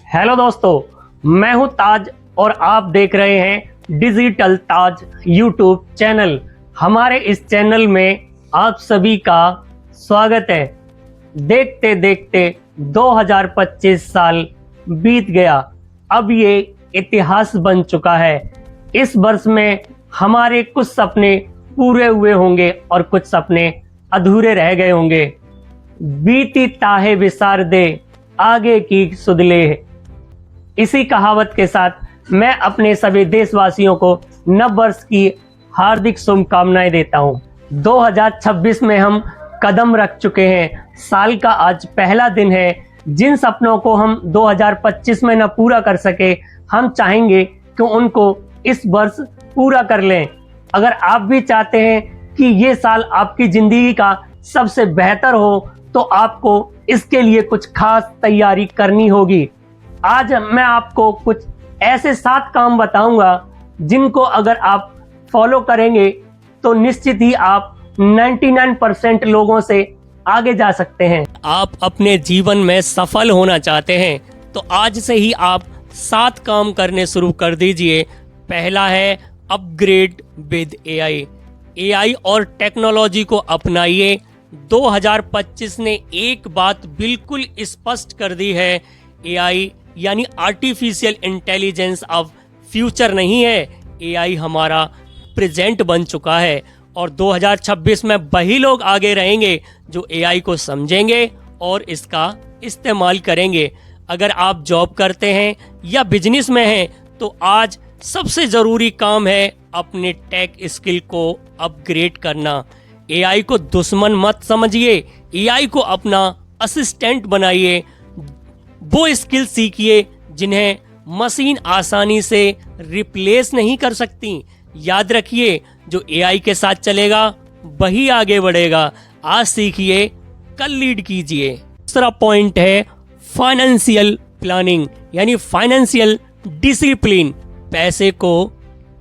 Hello दोस्तों, मैं हूं ताज और आप देख रहे हैं डिजिटल ताज यूट्यूब चैनल। हमारे इस चैनल में आप सभी का स्वागत है। देखते देखते 2025 साल बीत गया। अब ये इतिहास बन चुका है। इस वर्ष में हमारे कुछ सपने पूरे हुए होंगे और कुछ सपने अधूरे रह गए होंगे। बीती ताहे विसार दे आगे की सुधले। इसी कहावत के साथ मैं अपने सभी देशवासियों को नव वर्ष की हार्दिक शुभकामनाएं देता हूं। 2026 में हम कदम रख चुके हैं। साल का आज पहला दिन है। जिन सपनों को हम 2025 में न पूरा कर सके, हम चाहेंगे कि उनको इस वर्ष पूरा कर लें। अगर आप भी चाहते हैं कि ये साल आपकी जिंदगी का सबसे बेहतर हो, तो आपको इसके लिए कुछ खास तैयारी करनी होगी। आज मैं आपको कुछ ऐसे 7 काम बताऊंगा जिनको अगर आप फॉलो करेंगे तो निश्चित ही आप 99% लोगों से आगे जा सकते हैं। आप अपने जीवन में सफल होना चाहते हैं तो आज से ही आप 7 काम करने शुरू कर दीजिए। पहला है अपग्रेड विद एआई। एआई और टेक्नोलॉजी को अपनाइए। 2025 ने एक बात बिल्कुल स्पष्ट कर दी है, एआई यानी आर्टिफिशियल इंटेलिजेंस अब फ्यूचर नहीं है। एआई हमारा प्रेजेंट बन चुका है और 2026 में वही लोग आगे रहेंगे जो एआई को समझेंगे और इसका इस्तेमाल करेंगे। अगर आप जॉब करते हैं या बिजनेस में हैं तो आज सबसे ज़रूरी काम है अपने टेक स्किल को अपग्रेड करना। एआई को दुश्मन मत समझिए, एआई को अपना असिस्टेंट बनाइए। वो स्किल सीखिए जिन्हें मशीन आसानी से रिप्लेस नहीं कर सकती। याद रखिए, जो एआई के साथ चलेगा वही आगे बढ़ेगा। आज सीखिए, कल लीड कीजिए। दूसरा पॉइंट है फाइनेंशियल प्लानिंग यानी फाइनेंशियल डिसिप्लिन। पैसे को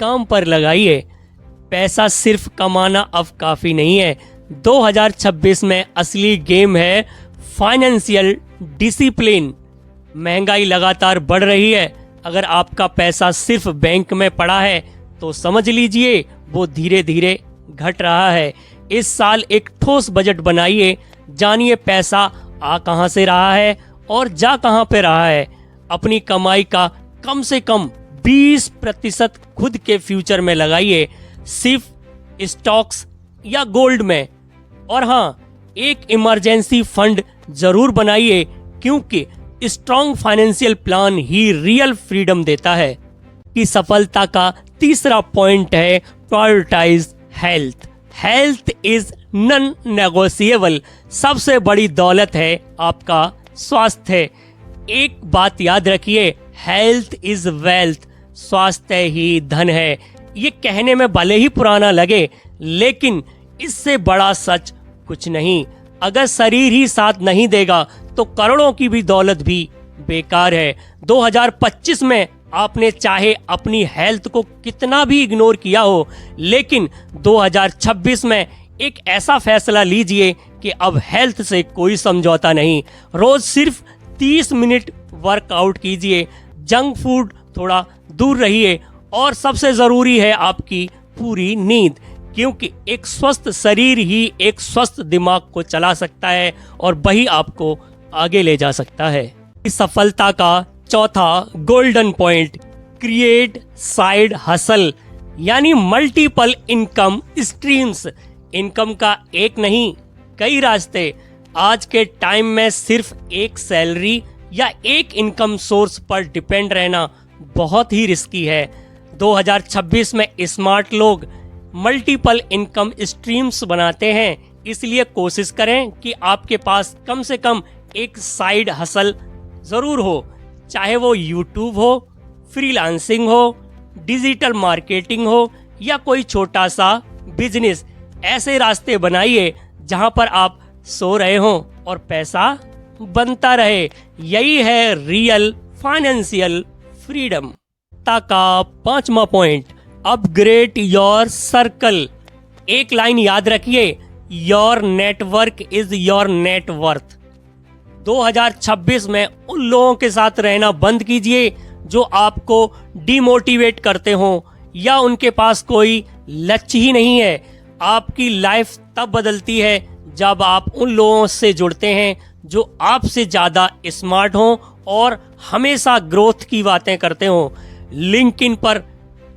काम पर लगाइए। पैसा सिर्फ कमाना अब काफ़ी नहीं है। 2026 में असली गेम है फाइनेंशियल डिसिप्लिन। महंगाई लगातार बढ़ रही है। अगर आपका पैसा सिर्फ बैंक में पड़ा है तो समझ लीजिए वो धीरे धीरे घट रहा है। इस साल एक ठोस बजट बनाइए। जानिए पैसा आ कहां से रहा है और जा कहां पे रहा है। अपनी कमाई का कम से कम 20% खुद के फ्यूचर में लगाइए, सिर्फ स्टॉक्स या गोल्ड में। और हाँ, एक इमरजेंसी फंड जरूर बनाइए क्योंकि स्ट्रॉन्ग फाइनेंशियल प्लान ही रियल फ्रीडम देता है। कि सफलता का तीसरा पॉइंट है prioritise health. Health is non negotiable. सबसे बड़ी दौलत है आपका स्वास्थ्य। एक बात याद रखिए, हेल्थ इज वेल्थ। स्वास्थ्य ही धन है। ये कहने में भले ही पुराना लगे, लेकिन इससे बड़ा सच कुछ नहीं। अगर शरीर ही साथ नहीं देगा तो करोड़ों की भी दौलत भी बेकार है। 2025 में आपने चाहे अपनी हेल्थ को कितना भी इग्नोर किया हो, लेकिन 2026 में एक ऐसा फैसला लीजिए कि अब हेल्थ से कोई समझौता नहीं। रोज सिर्फ 30 मिनट वर्कआउट कीजिए। जंक फूड थोड़ा दूर रहिए और सबसे ज़रूरी है आपकी पूरी नींद, क्योंकि एक स्वस्थ शरीर ही एक स्वस्थ दिमाग को चला सकता है और वही आपको आगे ले जा सकता है। इस सफलता का चौथा golden point, create side hustle यानी मल्टीपल इनकम स्ट्रीम्स। इनकम का एक नहीं, कई रास्ते। आज के टाइम में सिर्फ एक सैलरी या एक इनकम सोर्स पर डिपेंड रहना बहुत ही रिस्की है। 2026 में स्मार्ट लोग मल्टीपल इनकम स्ट्रीम्स बनाते हैं, इसलिए कोशिश करें कि आपके पास कम से कम एक साइड हसल ज़रूर हो। चाहे वो यूट्यूब हो, फ्रीलांसिंग हो, डिजिटल मार्केटिंग हो या कोई छोटा सा बिजनेस। ऐसे रास्ते बनाइए जहां पर आप सो रहे हो और पैसा बनता रहे। यही है रियल फाइनेंशियल फ्रीडम। का 5वां पॉइंट, अपग्रेड योर सर्कल। एक लाइन याद रखिए, your network is your net worth. 2026 में उन लोगों के साथ रहना बंद कीजिए जो आपको डिमोटिवेट करते हो या उनके पास कोई लक्ष्य ही नहीं है। आपकी लाइफ तब बदलती है जब आप उन लोगों से जुड़ते हैं जो आपसे ज़्यादा स्मार्ट हों और हमेशा ग्रोथ की बातें करते हों। लिंक्डइन पर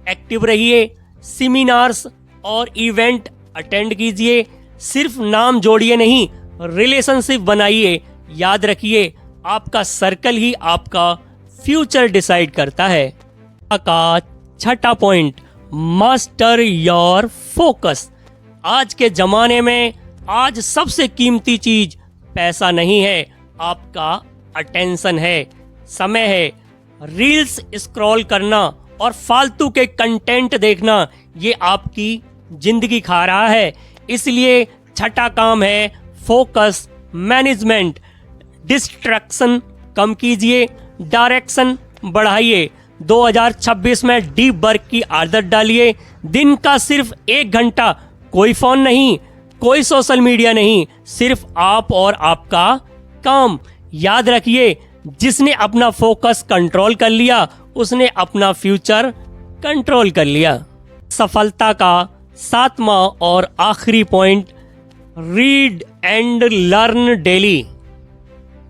एक्टिव रहिए, सेमिनार्स और इवेंट अटेंड कीजिए। सिर्फ नाम जोड़िए नहीं, रिलेशनशिप बनाइए। याद रखिए, आपका सर्कल ही आपका फ्यूचर डिसाइड करता है। का छठा पॉइंट, मास्टर योर फोकस। आज के जमाने में आज सबसे कीमती चीज पैसा नहीं है, आपका अटेंशन है, समय है। रील्स स्क्रॉल करना और फालतू के कंटेंट देखना ये आपकी जिंदगी खा रहा है। इसलिए छठा काम है फोकस मैनेजमेंट। डिस्ट्रैक्शन कम कीजिए, डायरेक्शन बढ़ाइए। 2026 में डीप वर्क की आदत डालिए। दिन का सिर्फ 1 घंटा, कोई फोन नहीं, कोई सोशल मीडिया नहीं, सिर्फ आप और आपका काम। याद रखिए, जिसने अपना फोकस कंट्रोल कर लिया उसने अपना फ्यूचर कंट्रोल कर लिया। सफलता का 7वां और आखिरी point, read and learn daily.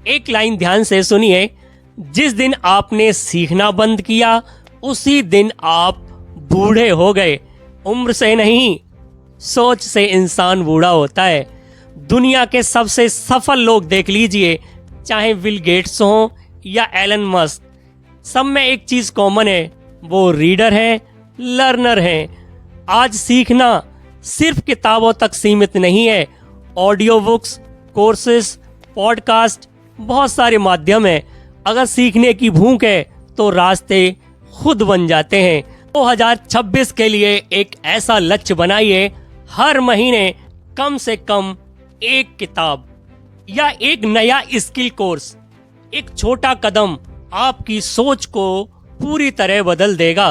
एक लाइन ध्यान से सुनिए, जिस दिन आपने सीखना बंद किया उसी दिन आप बूढ़े हो गए। उम्र से नहीं, सोच से इंसान बूढ़ा होता है। दुनिया के सबसे सफल लोग देख लीजिए, चाहे बिल गेट्स हों या एलन मस्क, सब में एक चीज कॉमन है, वो रीडर हैं, लर्नर हैं। आज सीखना सिर्फ किताबों तक सीमित नहीं है। ऑडियो बुक्स, कोर्सेस, पॉडकास्ट, बहुत सारे माध्यम हैं। अगर सीखने की भूख है तो रास्ते खुद बन जाते हैं। 2026 के लिए एक ऐसा लक्ष्य बनाइए, हर महीने कम से कम एक किताब या एक नया स्किल कोर्स। एक छोटा कदम आपकी सोच को पूरी तरह बदल देगा।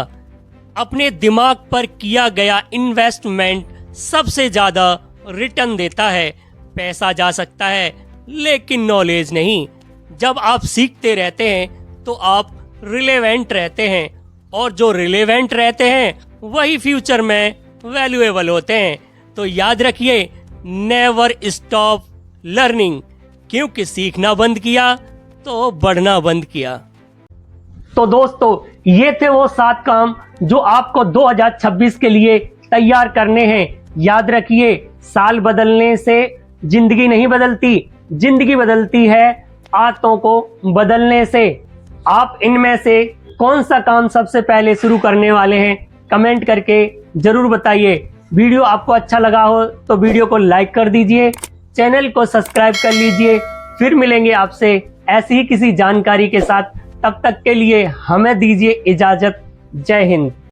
अपने दिमाग पर किया गया इन्वेस्टमेंट सबसे ज्यादा रिटर्न देता है। पैसा जा सकता है लेकिन नॉलेज नहीं। जब आप सीखते रहते हैं तो आप रिलेवेंट रहते हैं, और जो रिलेवेंट रहते हैं वही फ्यूचर में वैल्यूएबल होते हैं। तो याद रखिए, नेवर स्टॉप लर्निंग, क्योंकि सीखना बंद किया तो बढ़ना बंद किया। तो दोस्तों, ये थे वो 7 काम जो आपको 2026 के लिए तैयार करने हैं। याद रखिए, साल बदलने से जिंदगी नहीं बदलती, जिंदगी बदलती है आदतों को बदलने से। आप इनमें से कौन सा काम सबसे पहले शुरू करने वाले हैं, कमेंट करके जरूर बताइए। वीडियो आपको अच्छा लगा हो तो वीडियो को लाइक कर दीजिए, चैनल को सब्सक्राइब कर लीजिए। फिर मिलेंगे आपसे ऐसी ही किसी जानकारी के साथ। तब तक के लिए हमें दीजिए इजाजत। जय हिंद।